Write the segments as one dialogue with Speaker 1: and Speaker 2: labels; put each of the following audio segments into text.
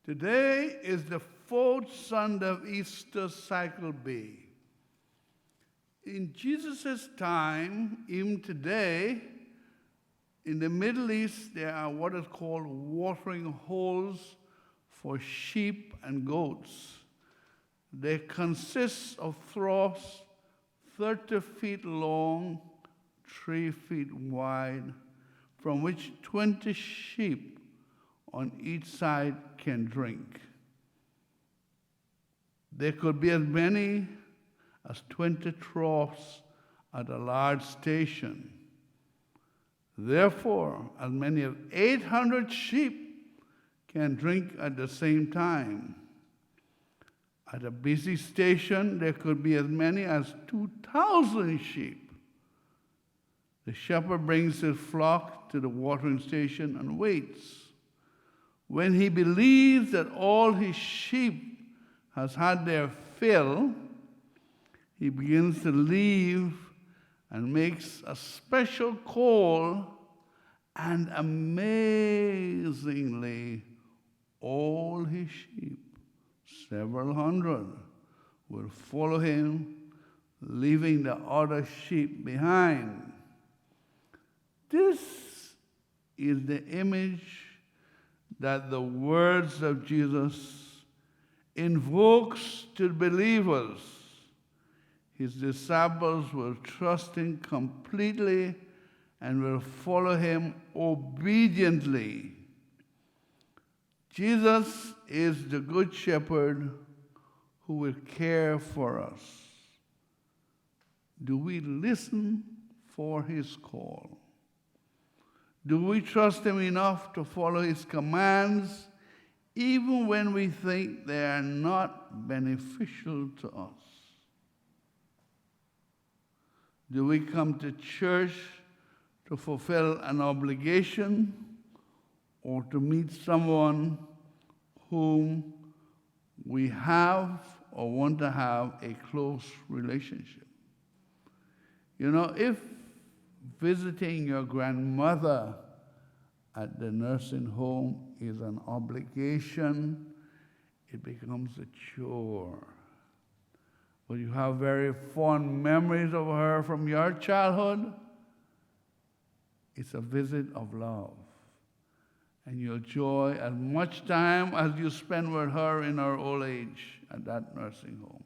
Speaker 1: Today is the fourth Sunday of Easter Cycle B. In Jesus' time, even today, in the Middle East, there are what is called watering holes for sheep and goats. They consist of troughs 30 feet long, 3 feet wide, from which 20 sheep on each side can drink. There could be as many as 20 troughs at a large station. Therefore, as many as 800 sheep can drink at the same time. At a busy station, there could be as many as 2,000 sheep. The shepherd brings his flock to the watering station and waits. When he believes that all his sheep has had their fill, he begins to leave and makes a special call, and amazingly, all his sheep, several hundred, will follow him, leaving the other sheep behind. This is the image that the words of Jesus invokes to believers. His disciples will trust him completely and will follow him obediently. Jesus is the good shepherd who will care for us. Do we listen for his call? Do we trust him enough to follow his commands, even when we think they are not beneficial to us? Do we come to church to fulfill an obligation or to meet someone whom we have or want to have a close relationship? You know, if visiting your grandmother at the nursing home is an obligation, it becomes a chore. But you have very fond memories of her from your childhood, it's a visit of love. And you'll enjoy as much time as you spend with her in her old age at that nursing home.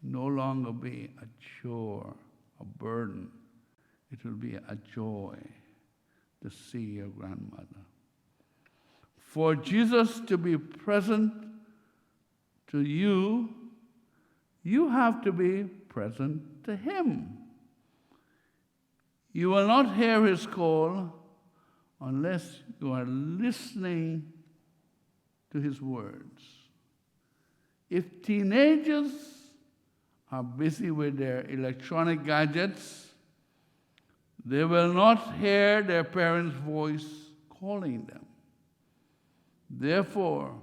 Speaker 1: No longer be a chore, a burden. It will be a joy to see your grandmother. For Jesus to be present to you, you have to be present to him. You will not hear his call unless you are listening to his words. If teenagers are busy with their electronic gadgets, they will not hear their parents' voice calling them. Therefore,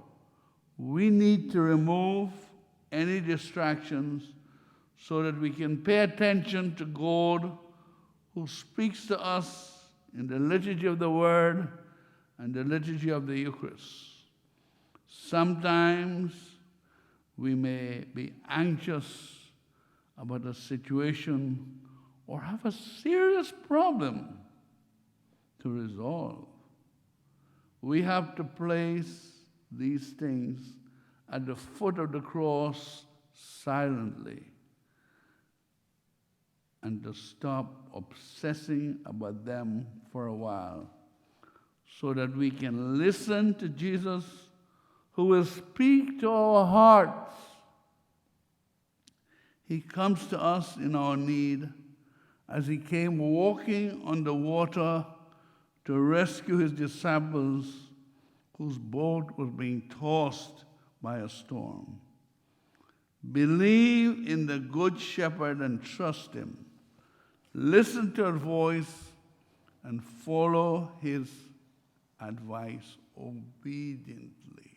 Speaker 1: we need to remove any distractions so that we can pay attention to God, who speaks to us in the liturgy of the Word and the liturgy of the Eucharist. Sometimes we may be anxious about a situation or have a serious problem to resolve. We have to place these things at the foot of the cross silently and to stop obsessing about them for a while so that we can listen to Jesus, who will speak to our hearts. He comes to us in our need, as he came walking on the water to rescue his disciples whose boat was being tossed by a storm. Believe in the Good Shepherd and trust him. Listen to his voice and follow his advice obediently.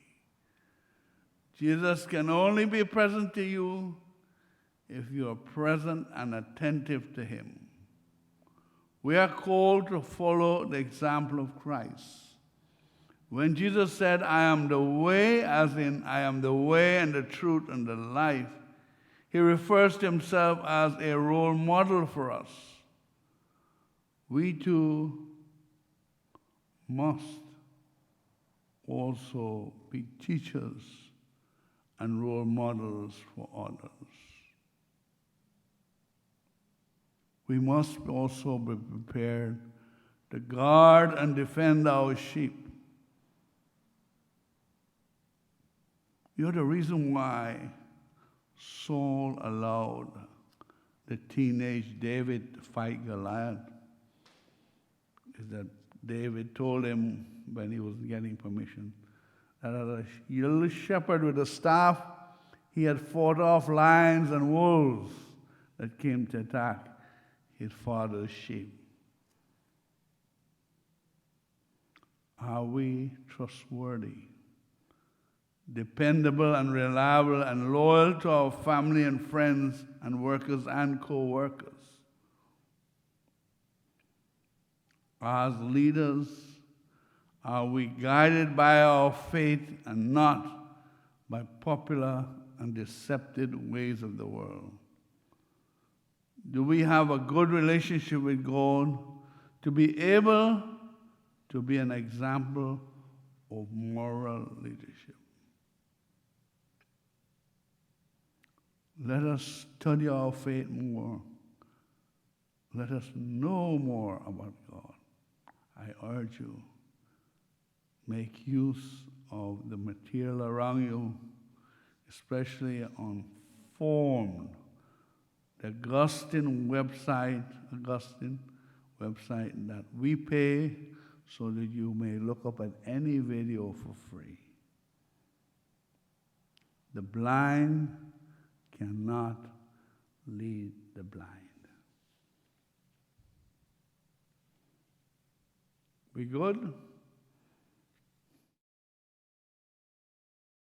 Speaker 1: Jesus can only be present to you if you are present and attentive to him. We are called to follow the example of Christ. When Jesus said, I am the way, as in I am the way and the truth and the life, he refers to himself as a role model for us. We too must also be teachers and role models for others. We must also be prepared to guard and defend our sheep. You're the reason why Saul allowed the teenage David to fight Goliath. Is that David told him when he was getting permission that as a little shepherd with a staff, he had fought off lions and wolves that came to attack his father's sheep. Are we trustworthy, dependable and reliable and loyal to our family and friends and workers and co-workers? As leaders, are we guided by our faith and not by popular and deceptive ways of the world? Do we have a good relationship with God to be able to be an example of moral leadership? Let us study our faith more. Let us know more about God. I urge you, make use of the material around you, especially on Formed, the Augustine website that we pay so that you may look up at any video for free. The blind cannot lead the blind. We good?